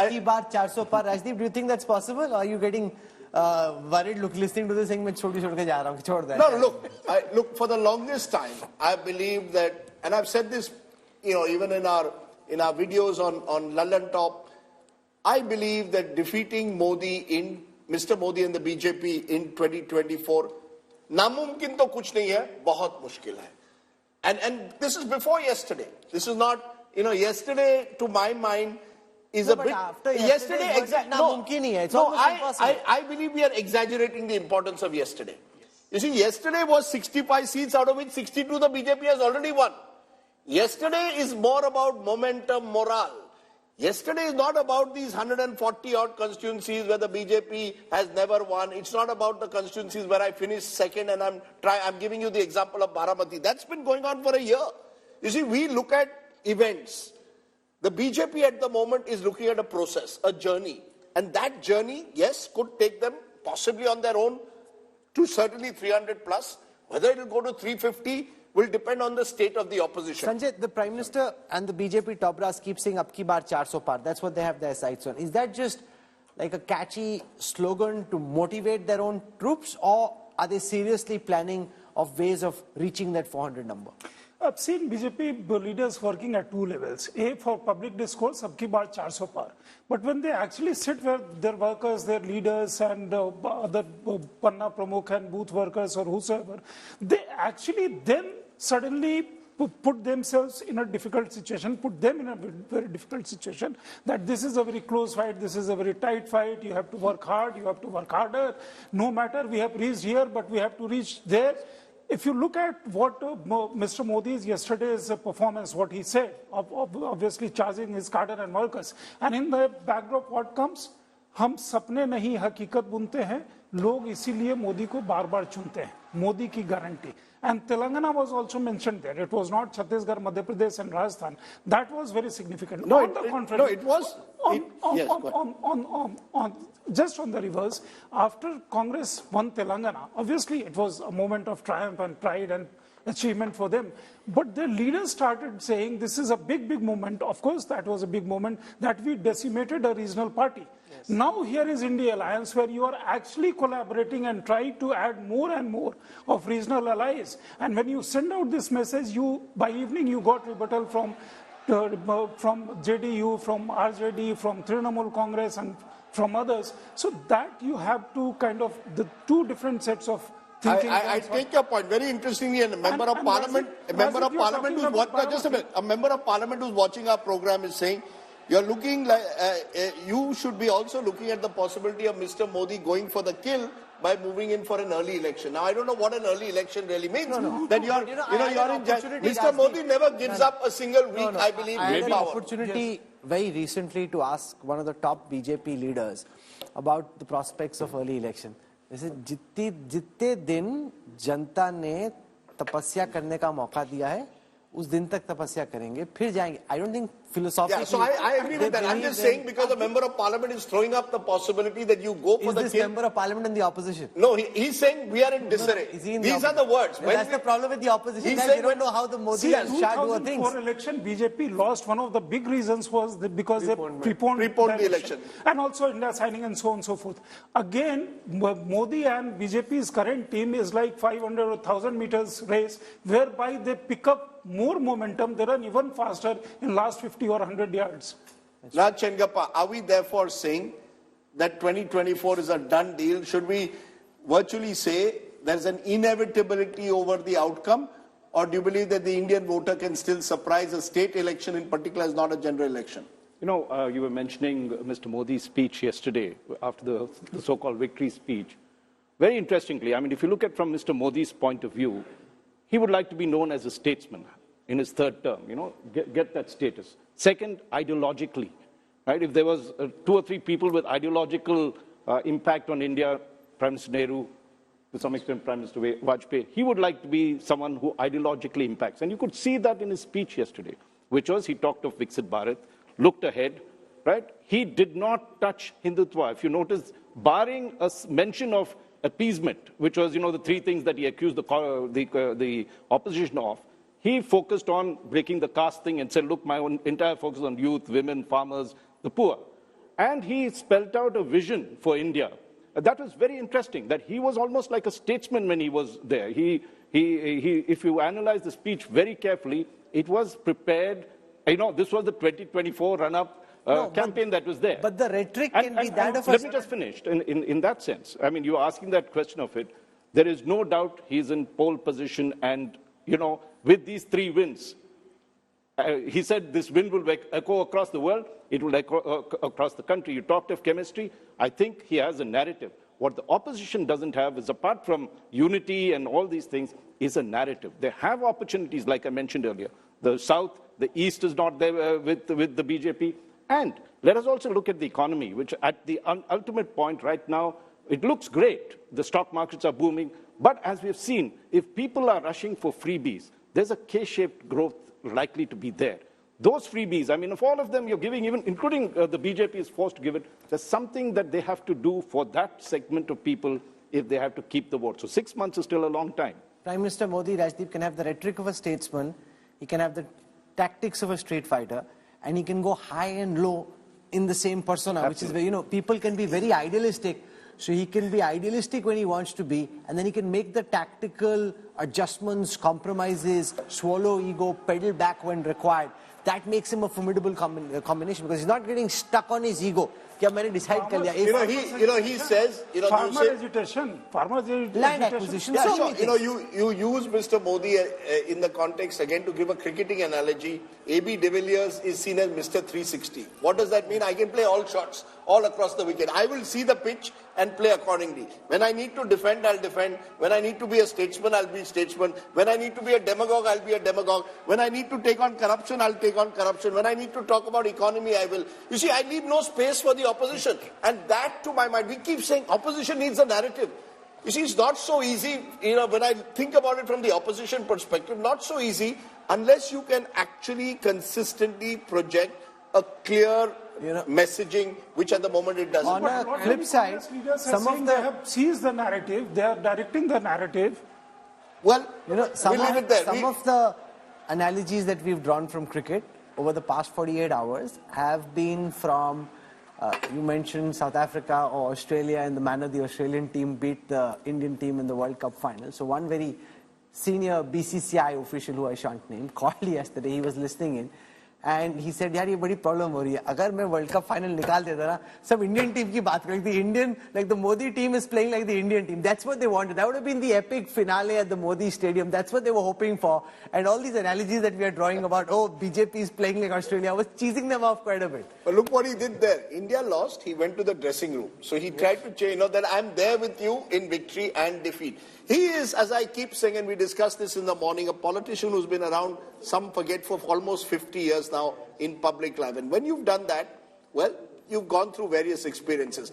Abki baar 400 par. Rajdeep, do you think that's possible? Or are you getting worried listening to this saying, मैं छोड़ के जा रहा हूँ, छोड़ दे? No, look, for the longest time, I believe that, and I've said this, even in our videos on London Top, I believe that defeating Mr. Modi and the BJP in 2024, नामुमकिन तो कुछ नहीं है, बहुत मुश्किल है. And this is before yesterday. This is not, yesterday to my mind is a bit. Yesterday exactly. No, I believe we are exaggerating the importance of yesterday. You see, yesterday was 65 seats, out of which 62 the BJP has already won. Yesterday is more about momentum, morale. Yesterday is not about these 140 odd constituencies where the BJP has never won. It's not about the constituencies where I finished second and I'm giving you the example of Baramati. That's been going on for a year. You see, we look at events. The BJP at the moment is looking at a process, a journey. And that journey, yes, could take them possibly on their own to certainly 300 plus. Whether it will go to 350 will depend on the state of the opposition. Sanjay, the Prime Minister and the BJP top brass keep saying, Abki baar 400 par. That's what they have their sights on. Is that just like a catchy slogan to motivate their own troops, or are they seriously planning of ways of reaching that 400 number? I've seen BJP leaders working at two levels. A, for public discourse, Abki baar 400 par. But when they actually sit with their workers, their leaders and other Panna Pramukh and booth workers or whosoever, they actually then suddenly put themselves in a difficult situation, put them in a very difficult situation, that this is a very close fight, this is a very tight fight, you have to work hard, you have to work harder. No matter, we have reached here, but we have to reach there. If you look at what Mr. Modi's yesterday's performance, what he said, obviously charging his cadre and workers, and in the backdrop what comes? हम सपने नहीं हकीकत बुनते हैं, लोग इसीलिए मोदी को बार-बार चुनते हैं, मोदी की guarantee. And Telangana was also mentioned there. It was not Chhattisgarh, Madhya Pradesh and Rajasthan. That was very significant. No, on the contrary, it was. Just on the reverse, after Congress won Telangana, obviously it was a moment of triumph and pride and achievement for them. But the leaders started saying this is a big, big moment. Of course, that was a big moment that we decimated a regional party. Yes. Now here is India Alliance, where you are actually collaborating and trying to add more and more of regional allies. And when you send out this message, by evening you got rebuttal from JDU, from RJD, from Trinamool Congress and from others. So that you have to kind of, the two different sets of thinking. I take your point. Very interestingly, and a member of parliament who's watching our program is saying, you're looking like, you should be also looking at the possibility of Mr. Modi going for the kill by moving in for an early election. Now, I don't know what an early election really means. That you're in Mr. Modi never gives up a single week, I believe. I had an opportunity very recently to ask one of the top BJP leaders about the prospects of early election. They said, जितने दिन जनता ने तपस्या करने का मौका दिया है, उस दिन तक तपस्या करेंगे, फिर जाएंगे. I don't think philosophically. Yeah, so I agree with that. I'm just saying because a member of parliament is throwing up the possibility that you go for the kill. Is this member of parliament in the opposition? No, he's saying we are in disarray. These are the words. That's the problem with the opposition. They don't know how the Modi and Shah do things. 2004 election, BJP lost. One of the big reasons was because they preponed the election. And also India signing and so on and so forth. Again, Modi and BJP's current team is like 500 or 1,000 meters race, whereby they pick up more momentum. They run even faster in last 50 or 100 yards. Raj Chengappa, are we therefore saying that 2024 is a done deal? Should we virtually say there's an inevitability over the outcome? Or do you believe that the Indian voter can still surprise? A state election in particular is not a general election. You know, you were mentioning Mr. Modi's speech yesterday after the so-called victory speech. Very interestingly, I mean, if you look at from Mr. Modi's point of view, he would like to be known as a statesman in his third term, get that status. Second, ideologically, right? If there was 2 or 3 people with ideological impact on India, Prime Minister Nehru, to some extent Prime Minister Vajpayee, he would like to be someone who ideologically impacts. And you could see that in his speech yesterday, which was he talked of Viksit Bharat, looked ahead, right? He did not touch Hindutva. If you notice, barring a mention of appeasement, which was, the 3 things that he accused the opposition of, he focused on breaking the caste thing and said, look, my own entire focus on youth, women, farmers, the poor. and he spelled out a vision for India. That was very interesting, that he was almost like a statesman when he was there. If you analyze the speech very carefully, it was prepared. This was the 2024 run-up campaign that was there. But the rhetoric can be that of... Let me just finish. In that sense, I mean, you're asking that question of it. There is no doubt he's in pole position, and, with these 3 wins, he said this wind will echo across the world, it will echo across the country. You talked of chemistry. I think he has a narrative. What the opposition doesn't have is, apart from unity and all these things, is a narrative. They have opportunities, like I mentioned earlier. The South, the East is not there with the BJP. And let us also look at the economy, which at the ultimate point right now, it looks great. The stock markets are booming. But as we've seen, if people are rushing for freebies, there's a K-shaped growth likely to be there. Those freebies, I mean, if all of them you're giving, even including the BJP is forced to give it, there's something that they have to do for that segment of people if they have to keep the vote. So 6 months is still a long time. Prime Minister Modi, Rajdeep, can have the rhetoric of a statesman, he can have the tactics of a street fighter, and he can go high and low in the same persona, Absolutely. Which is where, people can be very idealistic. So he can be idealistic when he wants to be, and then he can make the tactical adjustments, compromises, swallow ego, pedal back when required. That makes him a formidable combination, because he's not getting stuck on his ego. Kya maine decide kar liya. He says, farmer agitation, land acquisition. Yeah, so sure. You use Mr. Modi in the context, again, to give a cricketing analogy. AB de Villiers is seen as Mr. 360. What does that mean? I can play all shots, all across the wicket. I will see the pitch and play accordingly. When I need to defend, I'll defend. When I need to be a statesman, I'll be a statesman. When I need to be a demagogue, I'll be a demagogue. When I need to take on corruption, I'll take on corruption. When I need to talk about economy, I will. You see, I leave no space for the opposition. And that, to my mind, we keep saying opposition needs a narrative. You see, it's not so easy, when I think about it from the opposition perspective, not so easy unless you can actually consistently project a clear messaging, which at the moment it doesn't. On a flip side, some of they have seized the narrative, they are directing the narrative. Well, some we'll leave it there. Some of the analogies that we've drawn from cricket over the past 48 hours have been from, you mentioned South Africa or Australia, in the manner the Australian team beat the Indian team in the World Cup final. So one very senior BCCI official, who I shan't name, called yesterday. He was listening in, and he said, "Yaar, ये बड़ी problem हो रही है. अगर मैं World Cup final निकाल देता ना, सब Indian team की बात करें. The Modi team is playing like the Indian team. That's what they wanted. That would have been the epic finale at the Modi Stadium. That's what they were hoping for. And all these analogies that we are drawing about, BJP is playing like Australia, I was cheesing them off quite a bit. But look what he did there. India lost. He went to the dressing room. So he tried to say, that I'm there with you in victory and defeat. He is, as I keep saying, and we discussed this in the morning, a politician who's been around, some forget, for almost 50 years now in public life. And when you've done that, well, you've gone through various experiences.